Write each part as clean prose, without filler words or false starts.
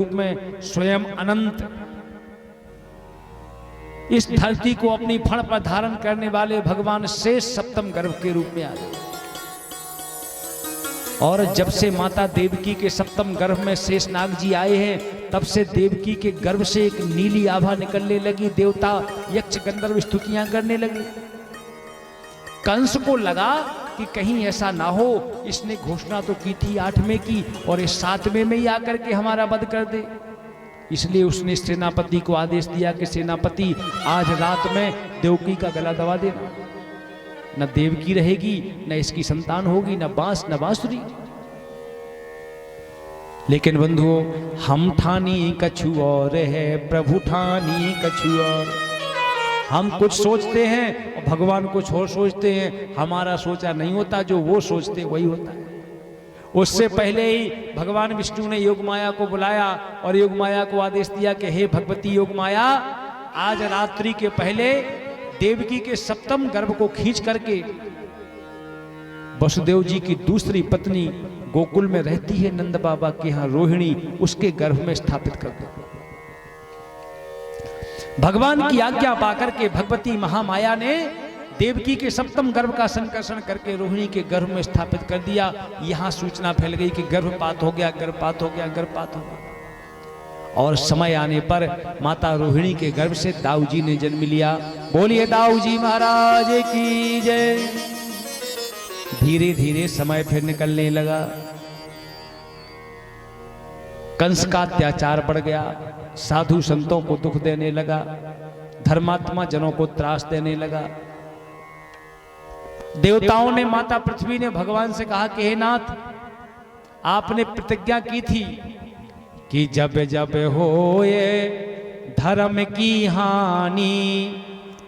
रूप में स्वयं अनंत इस धरती को अपनी फण पर धारण करने वाले भगवान शेष सप्तम गर्भ के रूप में आ गए। और जब से माता देवकी के सप्तम गर्भ में शेषनाग जी आए हैं, तब से देवकी के गर्भ से एक नीली आभा निकलने लगी। देवता यक्ष गंधर्व स्तुतियां करने लगे। कंस को लगा कि कहीं ऐसा ना हो, इसने घोषणा तो की थी 8वें की और इस 7वें में ही आकर के हमारा वध कर दे। इसलिए उसने सेनापति को आदेश दिया कि सेनापति आज रात में देवकी का गला दबा देना। न देवकी रहेगी, न इसकी संतान होगी, न बांस न बांसुरी। लेकिन बंधुओं, हम ठानी कछु और है, प्रभु ठानी कछु और। हम कुछ सोचते हैं और भगवान कुछ और सोचते हैं। हमारा सोचा नहीं होता, जो वो सोचते वही होता है। उससे पहले ही भगवान विष्णु ने योगमाया को बुलाया और योगमाया को आदेश दिया कि हे भगवती योगमाया, आज रात्रि के पहले देवकी के सप्तम गर्भ को खींच करके वसुदेव जी की दूसरी पत्नी गोकुल में रहती है नंद बाबा के यहाँ रोहिणी, उसके गर्भ में स्थापित कर दो। भगवान की आज्ञा पाकर के भगवती महामाया ने देवकी के सप्तम गर्भ का संकर्षण करके रोहिणी के गर्भ में स्थापित कर दिया। यहां सूचना फैल गई कि गर्भपात हो गया, गर्भपात हो गया, गर्भपात हो गया। और समय आने पर माता रोहिणी के गर्भ से दाऊ जी ने जन्म लिया। बोलिए दाऊ जी महाराज की जय। धीरे धीरे समय फिर निकलने लगा। कंस का अत्याचार बढ़ गया, साधु संतों को दुख देने लगा, धर्मात्मा जनों को त्रास देने लगा। देवताओं ने, माता पृथ्वी ने भगवान से कहा कि हे नाथ, आपने प्रतिज्ञा की थी कि जब जब होए धर्म की हानि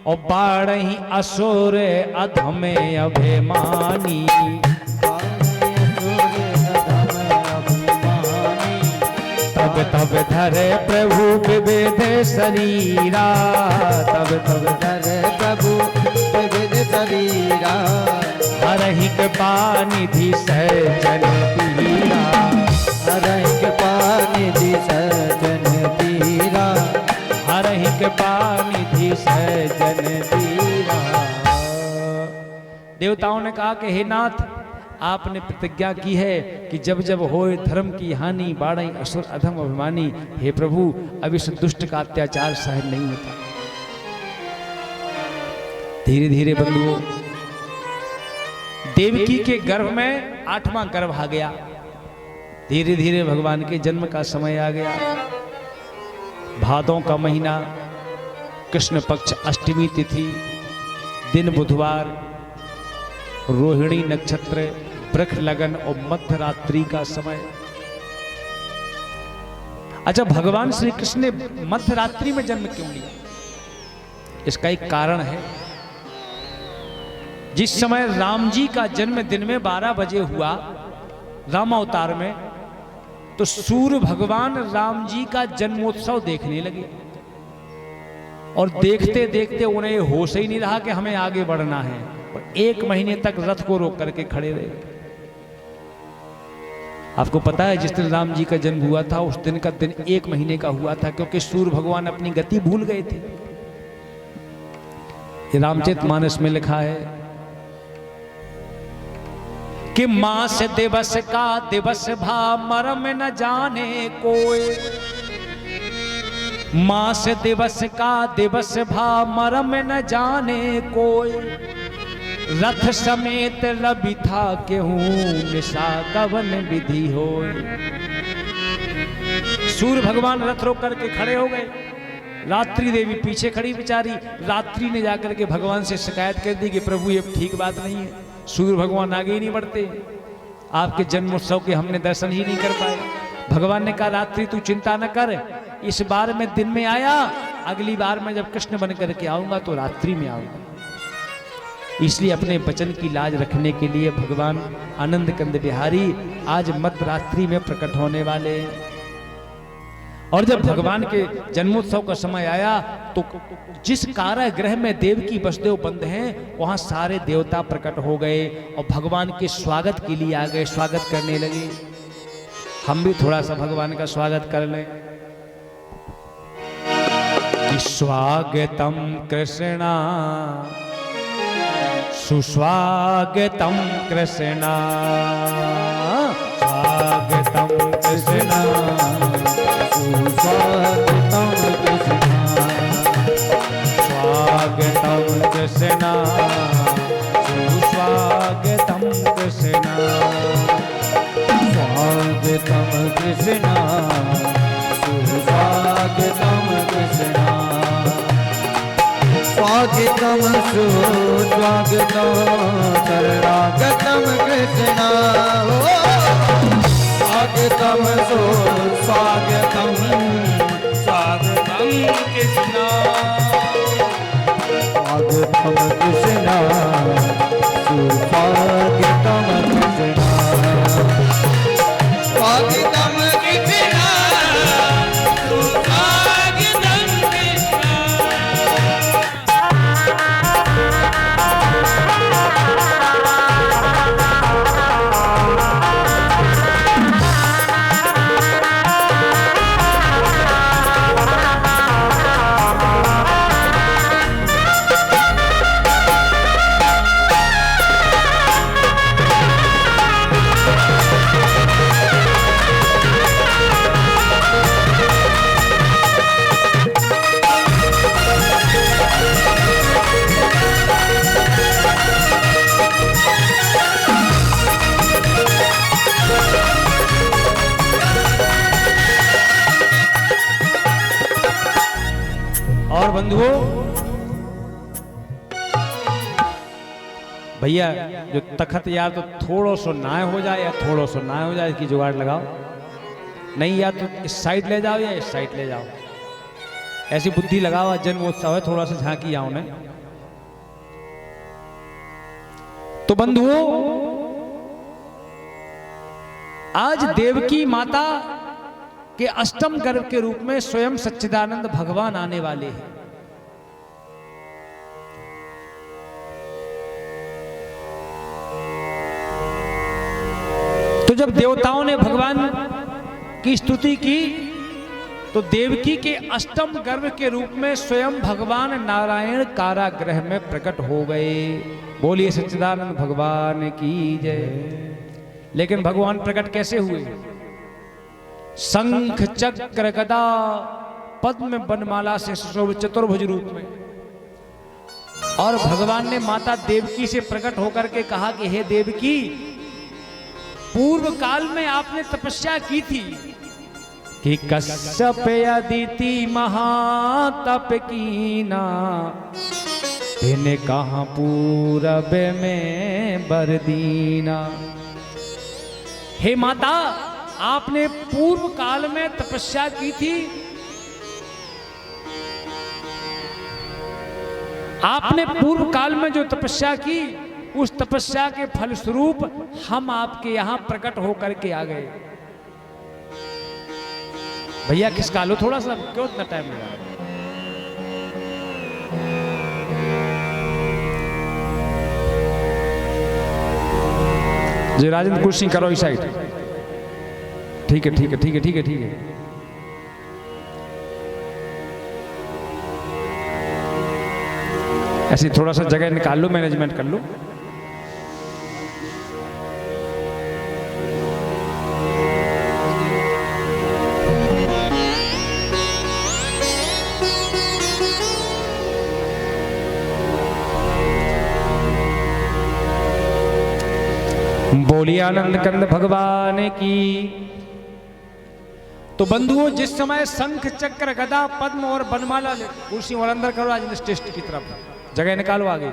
और बाढ़ही असुर अधम अभिमानी, तब तब धरे प्रभु विविध शरीरा, तब तब धरे प्रभु विविध शरीरा, हरहि कृपा निधि सहजन पीरा, हरहि कृपा निधि सहजन पीरा, हरहि कृपा निधि सहजन पीरा। देवताओं ने कहा कि हे नाथ, आपने प्रतिज्ञा की है कि जब जब होए धर्म की हानि, बाढ़ई असुर अधम अभिमानी। हे प्रभु, अब इस दुष्ट का अत्याचार सहन नहीं होता। धीरे धीरे बंधुओं, देवकी के गर्भ में 8वां गर्भ आ गया। धीरे धीरे भगवान के जन्म का समय आ गया। भादों का महीना, कृष्ण पक्ष अष्टमी तिथि, दिन बुधवार, रोहिणी नक्षत्र, वृक्ष लगन और मध्य रात्रि का समय। अच्छा, भगवान श्री कृष्ण ने मध्य रात्रि में जन्म क्यों लिया? इसका एक कारण है। जिस समय राम जी का जन्म दिन में 12 बजे हुआ राम अवतार में, तो सूर्य भगवान राम जी का जन्मोत्सव देखने लगे और देखते देखते उन्हें होश ही नहीं रहा कि हमें आगे बढ़ना है। और 1 महीने तक रथ को रोक करके खड़े रहे। आपको पता है, जिस दिन राम जी का जन्म हुआ था उस दिन का दिन 1 महीने का हुआ था, क्योंकि सूर्य भगवान अपनी गति भूल गए थे। रामचरितमानस में लिखा है कि मास दिवस का दिवस भा मरम न जाने कोई, मास दिवस का दिवस भा मरम न जाने कोई, रथ समेत रवि था केहूं निशा कवन विधि होय। सूर्य भगवान रथ रोक करके खड़े हो गए। रात्रि देवी पीछे खड़ी बेचारी। रात्रि ने जाकर के भगवान से शिकायत कर दी कि प्रभु ये ठीक बात नहीं है, सूर्य भगवान आगे ही नहीं बढ़ते, आपके जन्मोत्सव के हमने दर्शन ही नहीं कर पाए। भगवान ने कहा रात्रि तू चिंता न कर, इस बार मैं दिन में आया, अगली बार मैं जब कृष्ण बन करके आऊंगा तो रात्रि में आऊंगा। इसलिए अपने वचन की लाज रखने के लिए भगवान आनंद कंद बिहारी आज मध्य रात्रि में प्रकट होने वाले। और जब भगवान के जन्मोत्सव का समय आया तो जिस कारागृह में देवकी वसुदेव बंद हैं, वहां सारे देवता प्रकट हो गए और भगवान के स्वागत के लिए आ गए, स्वागत करने लगे। हम भी थोड़ा सा भगवान का स्वागत कर लें कि स्वागतम कृष्णा सुस्वागतम कृष्णा स्वागतम कृष्णा सुस्वागतम कृष्णा स्वागतम कृष्णा सुस्वागतम कृष्णा स्वागतम कृष्णा सुस्वागतम कृष्णा स्वागतम सुस्वागतम शरणागतम कृष्णा स्वागतम सुस्वागतम स्वागतम कृष्णा स्वागतम कृष्णा सुस्वागतम कृष्णा स्वागतम कृष्णा सुस्वागतम कृष्णा। और बंधुओं, भैया जो तखत या तो थोड़ा सो नाय हो जाए या थोड़ा सो नाय हो जाए, इसकी जुगाड़ लगाओ। नहीं या तो इस साइड ले जाओ या इस साइड ले जाओ, ऐसी बुद्धि लगाओ। जन्मोत्सव है, थोड़ा सा झांकी आओ ने। तो बंधुओं, आज देवकी माता के अष्टम गर्भ के रूप में स्वयं सच्चिदानंद भगवान आने वाले हैं। तो जब देवताओं ने भगवान की स्तुति की तो देवकी के अष्टम गर्भ के रूप में स्वयं भगवान नारायण कारागृह में प्रकट हो गए। बोलिए सच्चिदानंद भगवान की जय। लेकिन भगवान प्रकट कैसे हुए? शंख चक्र गदा पद्म बनमाला से सुशोभित चतुर्भुज रूप में। और भगवान ने माता देवकी से प्रकट होकर के कहा कि हे देवकी, पूर्व काल में आपने तपस्या की थी कि कश्यप अदिति महातप कीना, तेने कहा पूरब में बरदीना। हे माता, आपने पूर्व काल में तपस्या की थी, आपने पूर्व काल में जो तपस्या की, उस तपस्या के फलस्वरूप हम आपके यहां प्रकट होकर के आ गए। भैया खिसका लो थोड़ा सा, क्यों इतना टाइम लगा? जी राजेंद्र कुर्सी करो इस साइड। ठीक है ठीक है ठीक है ठीक है ठीक है। ऐसी थोड़ा सा जगह निकाल लो, मैनेजमेंट कर लो। बोलिए आनंद कंद भगवान की। तो बंधुओं, जिस समय शंख चक्र गदा पद्म और बनमाला ले, कुर्सी और अंदर करो, राजेंद्र स्टेस्ट की तरफ जगह निकालो आगे।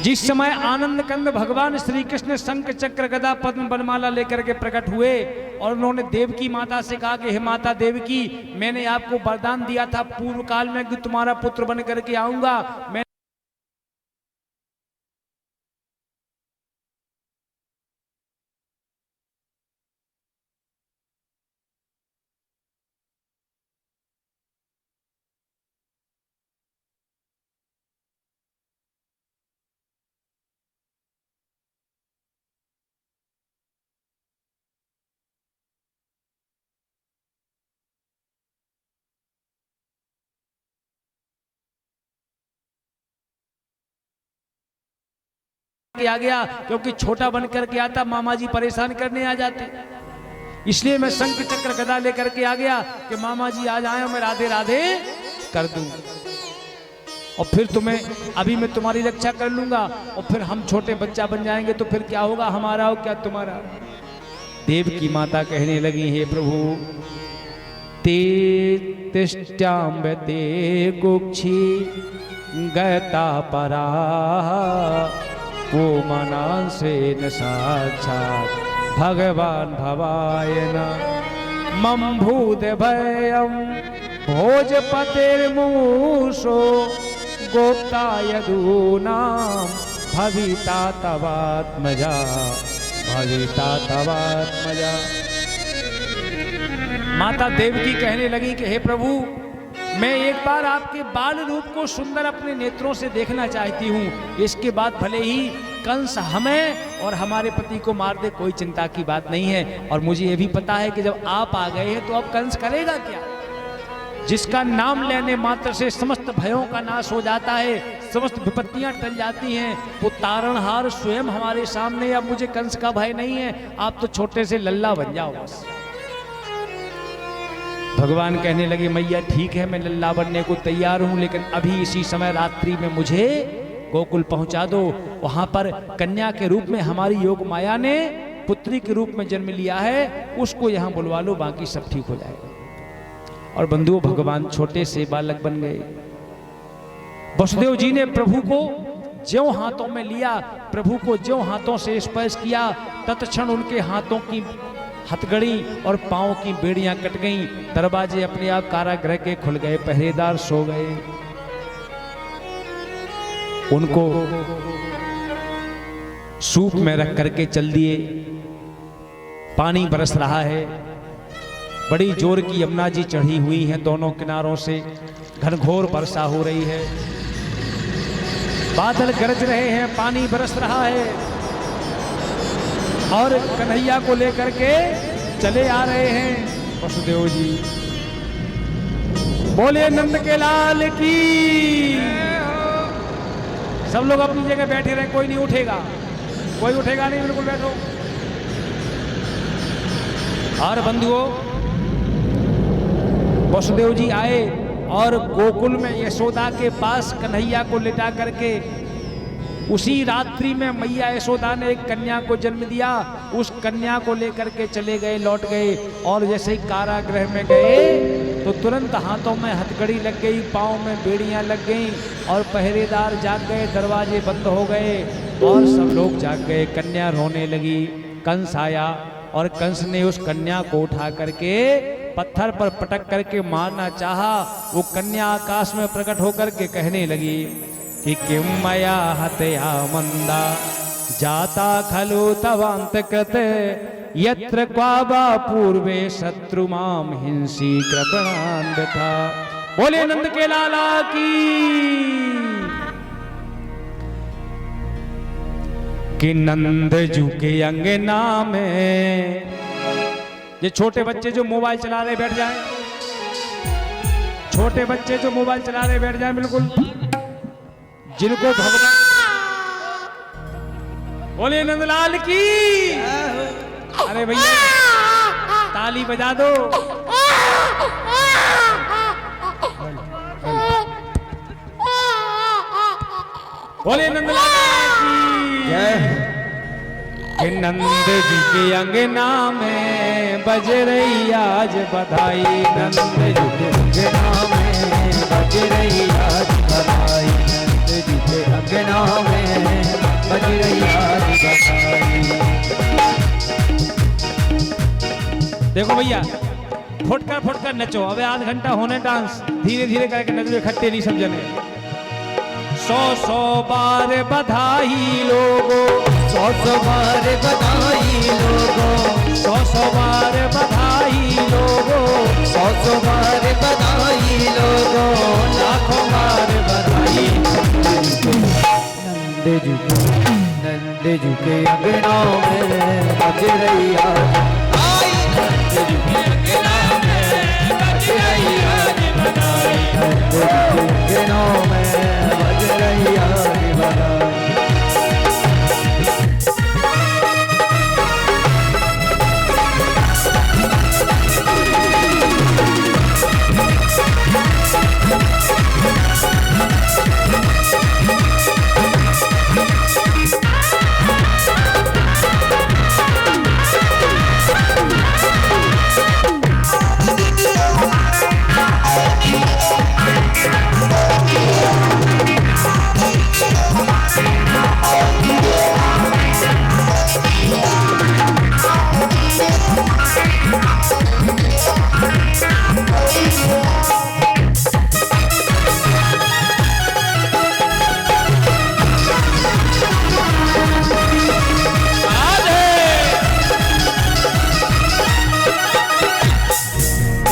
जिस समय आनंद कंद भगवान श्री कृष्ण शंख चक्र गदा पद्म बनमाला लेकर के प्रकट हुए और उन्होंने देवकी माता से कहा कि हे माता देवकी, मैंने आपको वरदान दिया था पूर्व काल में कि तुम्हारा पुत्र बन करके आऊंगा। मैं के आ गया, क्योंकि छोटा बन करके आता मामा जी परेशान करने आ जाते। इसलिए मैं शंख चक्र गदा लेकर के आ गया कि मामा जी आज आए, मैं राधे राधे कर दूं, और फिर तुम्हें अभी मैं तुम्हारी रक्षा कर लूंगा, और फिर हम छोटे बच्चा बन जाएंगे तो फिर क्या होगा हमारा और क्या तुम्हारा। देव की माता कहने लगी, हे प्रभु ते तिष्ठ्याम्बते कुक्षी गयता परा वो मनांसे न साक्षात् भगवान भवाय न मम भूत भयम भोजपतिर्मूषो गोप्ता यदूनाम भविता तवात्मजा भविता तवात्मजा। माता देवकी कहने लगी कि हे प्रभु, मैं एक बार आपके बाल रूप को सुंदर अपने नेत्रों से देखना चाहती हूँ, इसके बाद भले ही कंस हमें और हमारे पति को मार दे, कोई चिंता की बात नहीं है। और मुझे ये भी पता है कि जब आप आ गए हैं तो अब कंस करेगा क्या। जिसका नाम लेने मात्र से समस्त भयों का नाश हो जाता है, समस्त विपत्तियां टल जाती हैं, वो तारणहार स्वयं हमारे सामने। अब मुझे कंस का भय नहीं है, आप तो छोटे से लल्ला बन जाओ बस। भगवान कहने लगे, मैया ठीक है, मैं लल्ला बनने को तैयार हूं, लेकिन अभी इसी समय रात्रि में मुझे गोकुल पहुंचा दो। वहां पर कन्या के रूप में हमारी योग माया ने पुत्री के रूप में जन्म लिया है, उसको यहां बुलवा लो, बाकी सब ठीक हो जाएगा। और बंधुओं, भगवान छोटे से बालक बन गए। वसुदेव जी ने प्रभु को ज्यों हाथों में लिया, प्रभु को ज्यों हाथों से स्पर्श किया, तत्क्षण उनके हाथों की हथकड़ी और पांव की बेड़ियां कट गईं, दरवाजे अपने आप कारागृह के खुल गए, पहरेदार सो गए। उनको सूप में रख करके चल दिए। पानी बरस रहा है, बड़ी जोर की यमुना जी चढ़ी हुई हैं, दोनों किनारों से घनघोर वर्षा हो रही है, बादल गरज रहे हैं, पानी बरस रहा है, और कन्हैया को लेकर के चले आ रहे हैं वसुदेव जी। बोले नंद के लाल की। सब लोग अपनी जगह बैठे रहे, कोई नहीं उठेगा, कोई उठेगा नहीं, बिल्कुल बैठो। और बंधुओं, वसुदेव जी आए और गोकुल में यशोदा के पास कन्हैया को लिटा करके उसी रात्रि में मैया यशोदा ने एक कन्या को जन्म दिया। उस कन्या को लेकर के चले गए, लौट गए, और जैसे ही कारागृह में गए तो तुरंत हाथों में हथकड़ी लग गई, पाँव में बेड़ियां लग गईं, और पहरेदार जाग गए, दरवाजे बंद हो गए, और सब लोग जाग गए। कन्या रोने लगी। कंस आया और कंस ने उस कन्या को उठा करके पत्थर पर पटक करके मारना चाहा। वो कन्या आकाश में प्रकट होकर के कहने लगी कि किम मया हतया मंदा जाता खलु तवांतकृते यत्र क्वाबा पूर्वे शत्रु माम हिंसी कृपणान व्यथा। बोले नंद के लाला की। कि नंद जू के अंगना में, ये छोटे बच्चे जो मोबाइल चला रहे बैठ जाएं, छोटे बच्चे जो मोबाइल चला रहे बैठ जाएं, बिल्कुल, जिनको भगवान। बोले नंदलाल की। अरे भैया ताली बजा दो। बोले नंदलाल की। कि नंद जी के अंगना में बज रही आज बधाई, नंद जी के अंगना में बज रही आज बधाई, नंद जी के अंगना में बज रही आज बधाई। देखो भैया, फुटकर नचो, अबे आध घंटा होने डांस, धीरे धीरे करके नचो, इकट्ठे नहीं सब जने। 100 बार बधाई लोगो, 100 बार बधाई लोगो, 100 बार बधाई लोगो, 100 बार बधाई लोगो, लाखों बार बधाई। नंद जी के अंगना में बज रही आज, नंद जी के अंगना में बज रही आज बधाई, नंद जी के अंगना में बज रही आज बधाई।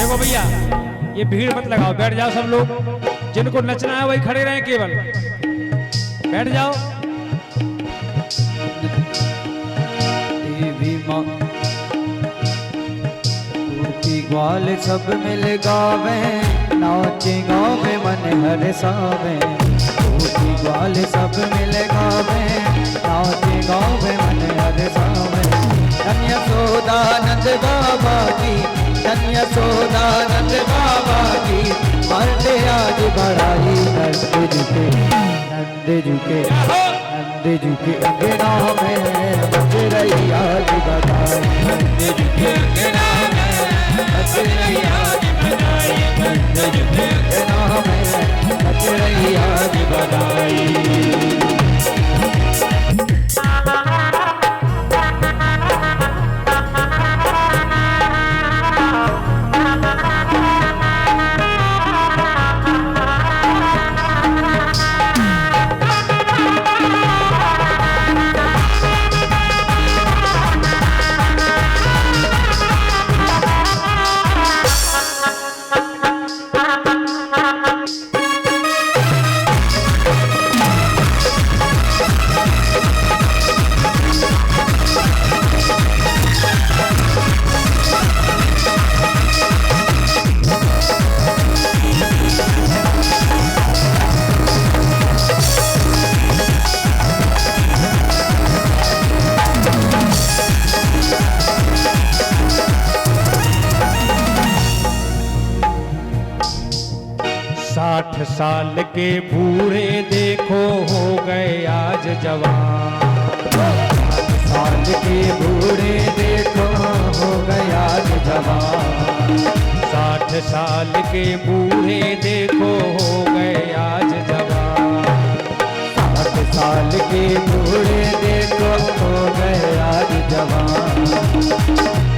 देखो भैया, ये भीड़ मत लगाओ, बैठ जाओ सब लोग। जिनको नचना है वही खड़े रहें, केवल बैठ जाओ। ग्वाल सब मिल गावे, नाचे गावे मन हर सावे। ग्वाल सब मिल गावे, नाचे गावे मन हर सावे। धन्य सोदानंद बाबा की, धन्य सोदानंद बाबा की। मरते आज बड़ाई नंद झुके, नंद झुके, नंद झुके अंगना में बज रही आज बधाई। नंद झुके अंगना में बज रही आज बधाई। नंद झुके अंगना में बज रही आज बधाई। साल के बूढ़े देखो हो गए आज जवान। 60 साल के बूढ़े देखो हो गए आज जवान। 60 साल के बूढ़े देखो हो गए आज जवान। 60 साल के बूढ़े देखो हो गए आज जवान।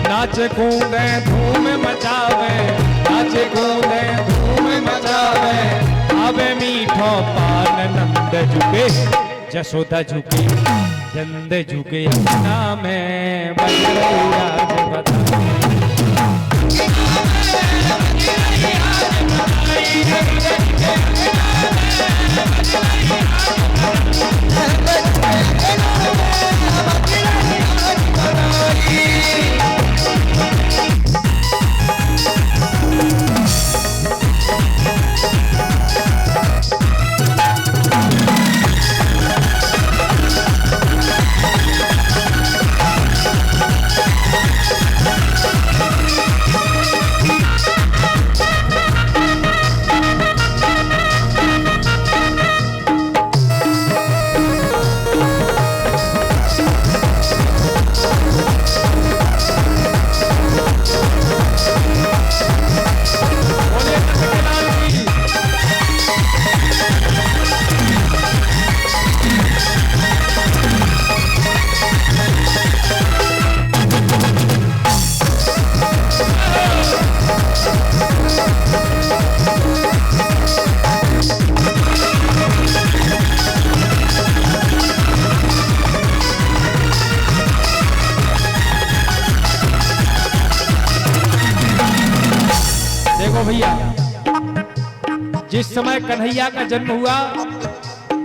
नाच कूदे धूम मचावे, नाच कूदे धूम मचावे। अबे मीठो पान नंद झुके, जसोदा झुके, चंद झुके अंगना में बज रही आज बधाई। देखो भैया, जिस समय कन्हैया का जन्म हुआ,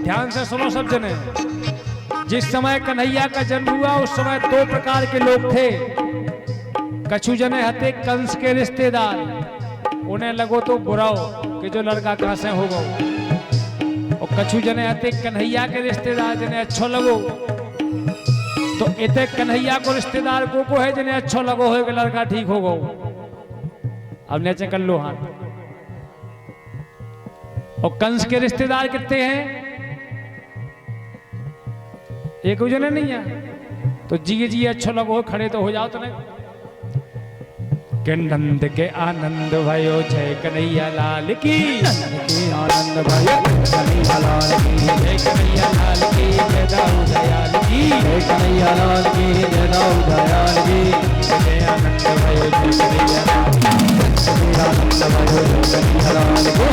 ध्यान से सुनो सब जने। जिस समय कन्हैया का जन्म हुआ उस समय 2 प्रकार के लोग थे। कछु जने हते कंस के रिश्तेदार, उन्हें लगो तो बुराओ कि जो लड़का कहां से होगा। और कछु जने हते कन्हैया के रिश्तेदार, जिन्हें अच्छो लगो। तो इतने कन्हैया को रिश्तेदार को है जिन्हें अच्छो लगो हो कि लड़का ठीक होगा। अब नीचे कर लो हाथ। और कंस के रिश्तेदार कितने हैं? एक जने नहीं है। तो जी जी अच्छो लगो, खड़े तो हो जाओ। तो नहीं के नंद के आनंद भयो, जय कन्हैया लाल की। आनंद भयो कन्हैया लाल की, जय कन्हैया लाल की, जय दाऊ दयाल की। जय कन्हैया लाल की, जय दाऊ दयाल की। जय आनंद भयो, जय कन्हैया लाल की। आनंद भयो कन्हैया लाल की,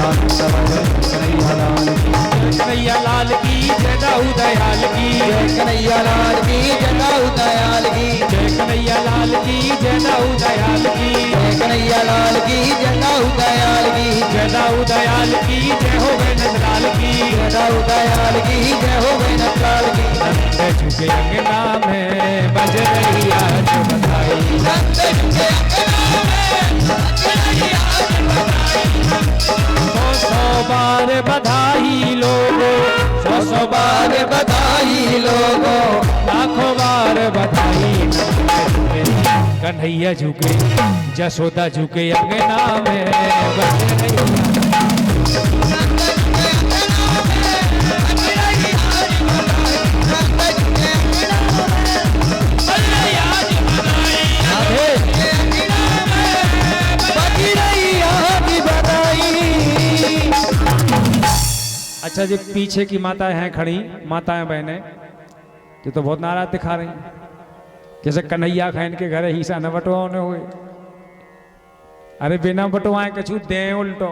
आनंद भयो कन्हैया लाल की। कन्हैया लाल की, जय दाऊ दयाल की। जय कन्हैया लाल की, जय दाऊ दयाल की। जय कन्हैया लाल की, जय दाऊ दयाल की। जय कन्हैया की जटाऊ दयाल की जटाऊ दयाल की जय हो गए नंदलाल की जटाऊ दयाल की जय हो गए नंदलाल की नंद झुके अंगना में बज रही आज बधाई नंद झुके अंगना में बज रही आज बधाई 100 बार बधाई लोगों 100 बार बधाई लोगों लाखों बार बधाई कन्हैया झुके जसोदा झुके अंगना में बज रही अच्छा जी पीछे की माताएं हैं खड़ी माताएं बहनें ये तो बहुत नाराज दिखा रही जैसे कन्हैया खान के घर हिस्सा न बटवाने हुए अरे बिना बटवाए कछु दे उल्टो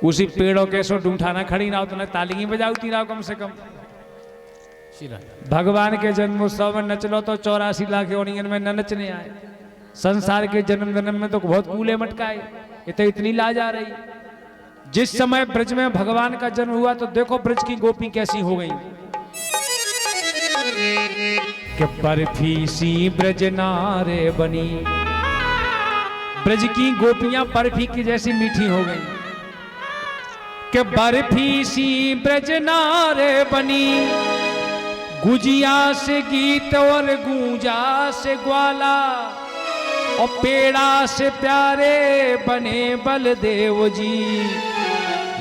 उसी पेड़ों के सो ढूंढाना खड़ी ना हो तो ताली ही बजाती रहो कम से कम भगवान के जन्मोत्सव में नचलो तो 84 लाख योनियन में न नचने आए संसार के जन्म में तो बहुत कूले मटकाए ये तो इतनी लाज आ रही जिस समय ब्रज में भगवान का जन्म हुआ तो देखो ब्रज की गोपी कैसी हो गई कि बर्फी सी ब्रज नारे बनी ब्रज की गोपियां बर्फी की जैसी मीठी हो गई कि बर्फी सी ब्रज नारे बनी गुजिया से गीत और गूंजा से ग्वाला और पेड़ा से प्यारे बने बलदेव जी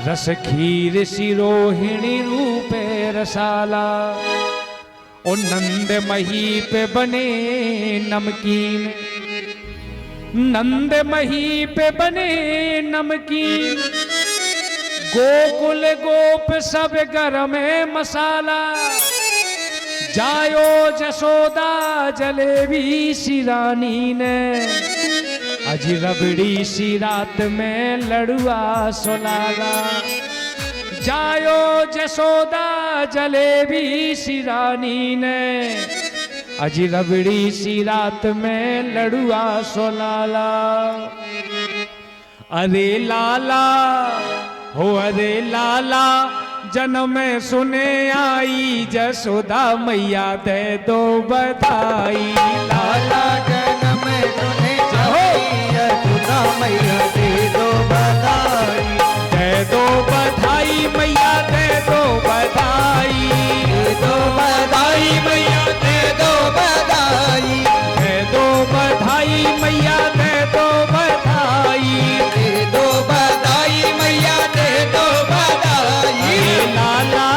रस खीर सिरोहिणी रूपे रसाला और नंद मही पे बने नमकीन नंद मही पे बने नमकीन गोकुल गोप सब गरम मसाला जायो जसोदा जलेबी सी रानी ने अजी रबड़ी सी रात में लड़ुआ सोलाला जायो जसोदा जलेबी सी रानी ने अजी रबड़ी सी रात में लड़ुआ सोलाला अरे लाला हो अरे लाला जन्म में सुने आई जसोदा मैया दे दो बधाई लाला जन्म में सुने आई जसोदा मैया दे दो बधाई दे दो बधाई मैया दे दो बधाई दे दो बधाई मैया दे दो बधाई दे दो बधाई मैया दे दो बधाई दे दो बधाई मैया दे दो बधाई लाला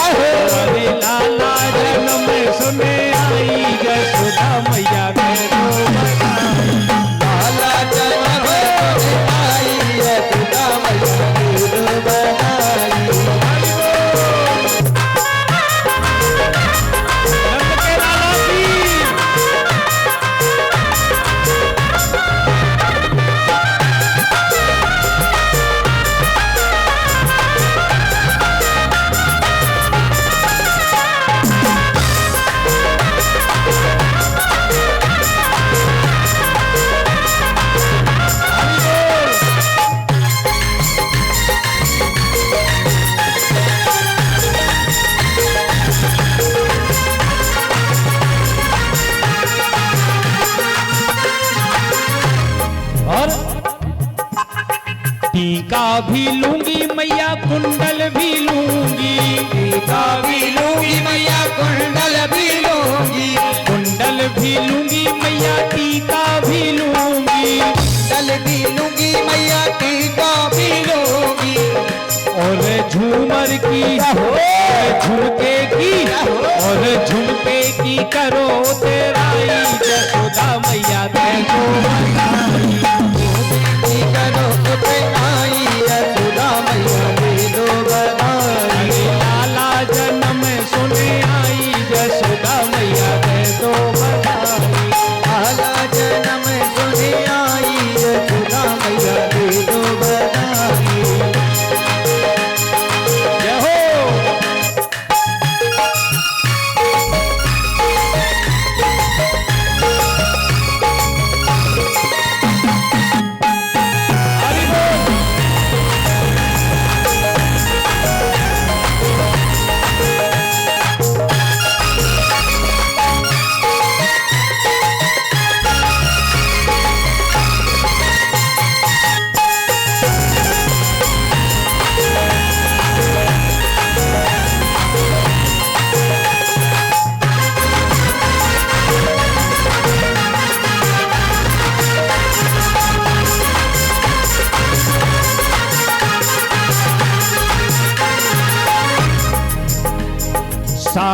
अरे लाला जन्म में सुने आई जसोदा मैया दे दो बधाई लाला जन्म में सुने आई जसोदा मैया दे दो बधाई नंद के लाला की और टीका भी लूंगी मैया कुंडल भी लूंगी टीका भी लूंगी मैया कुंडल भी लूंगी कुंडल भी लूंगी मैया टीका भी लूंगी कुंडल भी लूंगी मैया टीका भी लूंगी और झूमर की झुमके की और झुमके की करो तेराई जसोदा मैया दे दो बधाई करो आई यशोदा मैया दे दो बधाई लाला जन्म में सुने आई जसोदा मैया दे दो बधाई लाला जन्म में सुने आई यशोदा मैया दे दो बधाई जय हो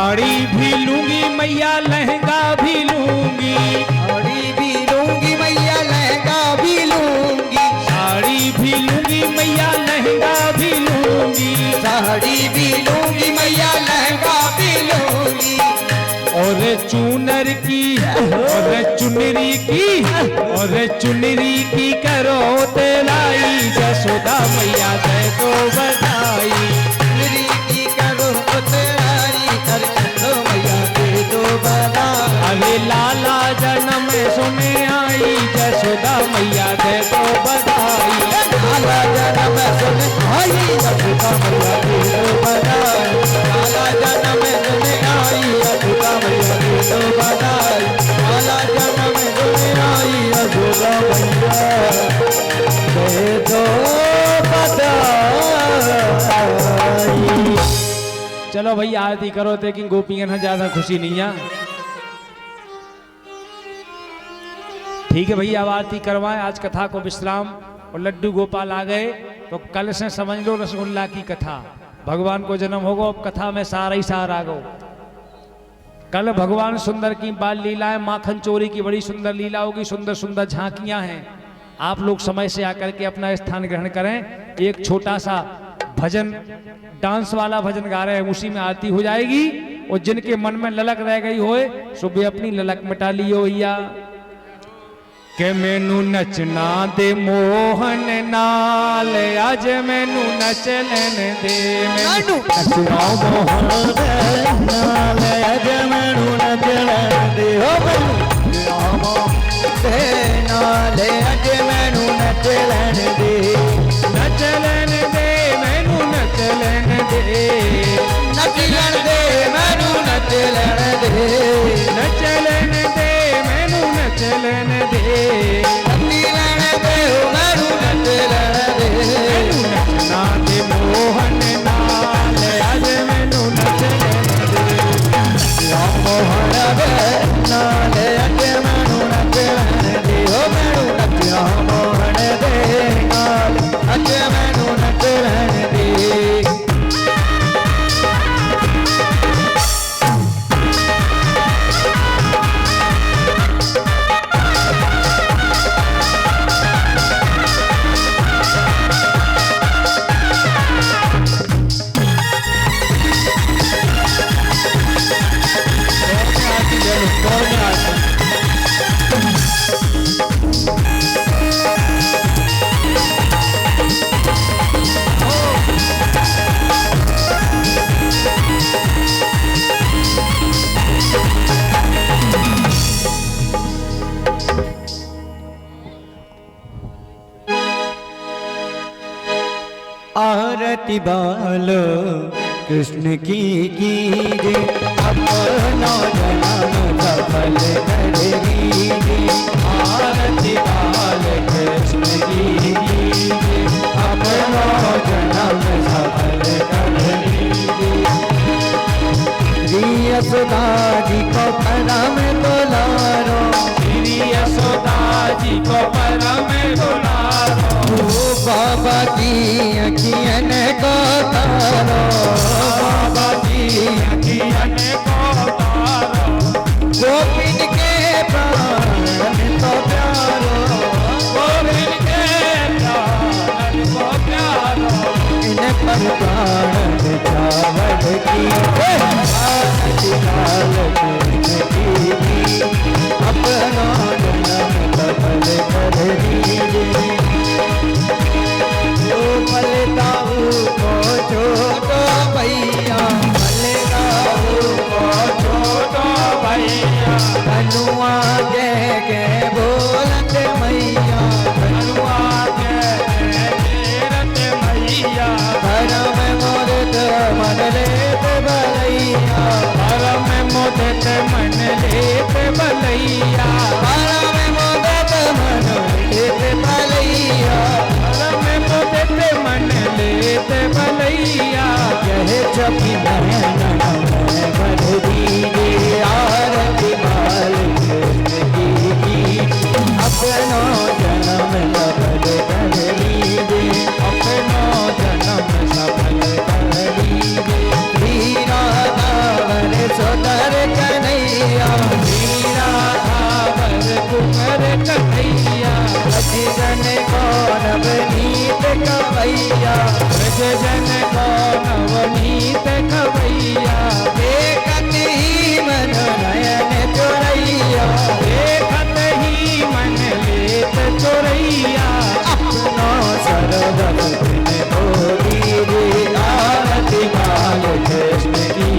साड़ी भी लूंगी मैया लहंगा भी लूंगी, साड़ी भी लूंगी मैया लहंगा भी लूंगी, साड़ी भी लूंगी मैया लहंगा भी लूंगी, साड़ी भी लूंगी मैया लहंगा भी लूंगी, और चूनर की और चुनरी की और चुनरी की करो तेलाई, जसोदा मैया दे दो बधाई। चुनरी की करो तेरी कर दो मैया दे दो बधाई। अरे लाला जन्म सुने आई, जसोदा मैया दे दो बधाई। लाला जन्म सुने आई, जसोदा मैया दे दो बधाई। लाला जन्म सुने आई, जसोदा मैया दे दो बधाई। लाला जन्म सुने आई, जसोदा मैया दे दो बधाई। चलो भाई आरती करो, लेकिन गोपियां ज्यादा खुशी नहीं है। ठीक है भैया, अब आरती करवाएं, आज कथा को विश्राम। और लड्डू गोपाल आ गए तो कल से समझ लो रसगुल्ला की कथा, भगवान को जन्म होगा, अब कथा में सारा ही सार आ गो। कल भगवान सुंदर की बाल लीलाएं, माखन चोरी की बड़ी सुंदर लीला होगी, सुंदर सुंदर झांकियां हैं। आप लोग समय से आकर के अपना स्थान ग्रहण करें। एक छोटा सा भजन, डांस वाला भजन गा रहे हैं, उसी में आरती हो जाएगी। और जिनके मन में ललक रह गई होए सुबह अपनी ललक मिटा लियो भैया। के मैनू नचना दे मोहन नाल, आज मैनू नच लेने दे, मैनू नचना मोहन नाल, आज मैनू नच लेने दे, हो मैनू दे नाल, आज मैनू नच लेने दे, नच लेने दे, मैनू नच लेने दे, नच लेने दे, मैनू नच लेने दे, नच लेने दे, मैनू नच लेने दे, नच लेने दे, मैनू नच लेने दे, मैनू नचना दे मोहन नाल, आज मैनू नच लेने दे, मोहन दे नाल, आज मैनू नच लेने दे, हो मैनू नचना मोहन दे नाल, आज मैनू नच लेने दे। आरती बालो कृष्ण की कीजे, अपना जन्म सफल कर दीजिए। आरती बाल कृष्ण की कीजिए, अपना जन्म सफल कर दीजिए। श्री यशोदा जी को परम दुलारो, श्री यशोदा जी को परम दुलारो, बाबा की अखियन को तारो, बाबा जी अखियन को तारो, गोपिन के प्राण तो प्यारो, गोविंद के प्राण को प्यारो, इन पर प्राण चावल की आरती लाल कृष्ण की, अपना जन्म सफल कर दीजिए। मलदाऊ को छोड़ो भैया, मलदाऊ को छोटो भैया, धनुआ के बोलत मैया, धनुआ के तीरथ मैया, परम मोरत मन लेत भलैया, परम मोदत मन लेत भलैया, परम मोदत मन लेत भलैया, परम मोदत मन लेत भलैया, कह जपी नयन बढ़ दीजिए। आरती बाल कृष्ण की, अपना जन्म सफल कर लीजिए, अपनो जन्म सफल कर लीजिए। श्री राधा वन सो जन को नवनीत कवैया ब्रज जन को नवनीत कवैया देखत ही मन नयन चोरैया देखत ही मन लेत चोरैया अपनो सर्वल दिन बोली रे आरती काल कृष्ण की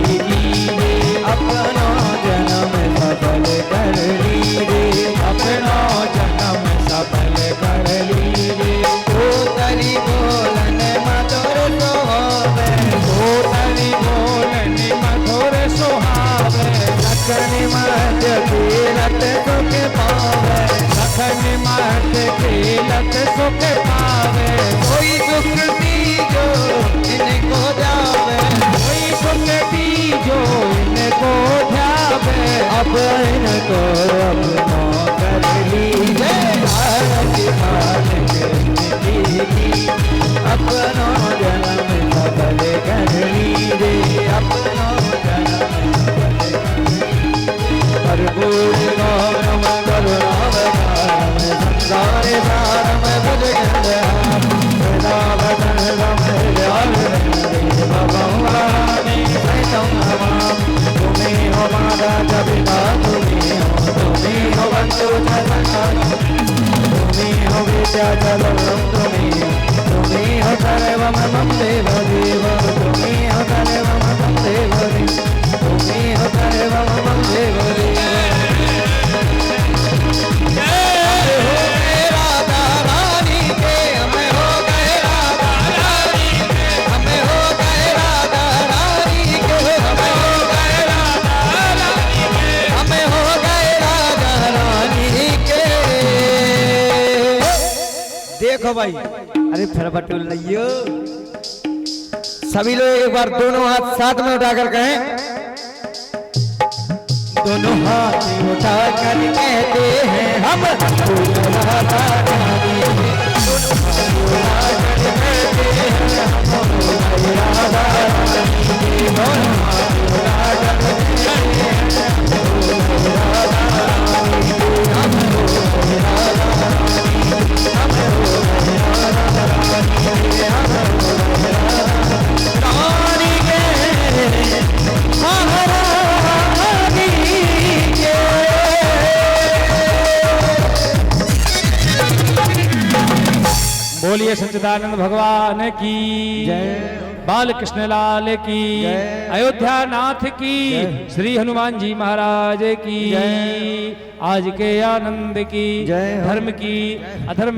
रे अपनो जन्म सफल कर ली रे अपनो जन्म सफल कर ली रे तरी बोलन मधुर सोहावे तरी बोलन मधुर सुहावे लखन मत खेलत सुख पावे लखन मत खेलत सुख पावे कोई सुख दीजो इनको जावे कोई सुख दीजो इनको ध्यावे अब इनको अपना कर लीजे आरती काल कृष्ण की अपनो जन्म सफल कर लीजे अपनो जन्म सफल कर गौरम करुणावतारम संसार सारम भुजगेन्द्रहारम वृंदावन रम भगवानी सहितं नमामि तुम्हें हो माता च पिता तुम्हें हो बंधु च सखा तुम्हें हो विद्या च बलम तुम्हें हो सर्वं मम देव देव तुम्हें हो सर्वं मम देव देव तुम्हें हो सर्वं मम देव देव राधा रानी के हमें हो गए राधा रानी के हमें हो गए राधा रानी के हमें हो गए राधा रानी के हमें हो गए राधा रानी के देखो भाई अरे फिर बटुल लियो सभी लोग एक बार दोनों हाथ साथ में उठाकर कहें दोनों हाथ उठाकर कहते हैं हम राधा रानी दोनों हाथ उठाकर कहते हैं हम राधा रानी दोनों हाथ उठाकर कहते हैं हम राधा रानी हम राधा रानी हम राधा रानी हम रानी के महारानी बोलिए सच्चिदानंद भगवान की जय बाल कृष्ण लाल की जय अयोध्या नाथ की जय श्री हनुमान जी महाराज की जय आज के आनंद की जय धर्म की अधर्म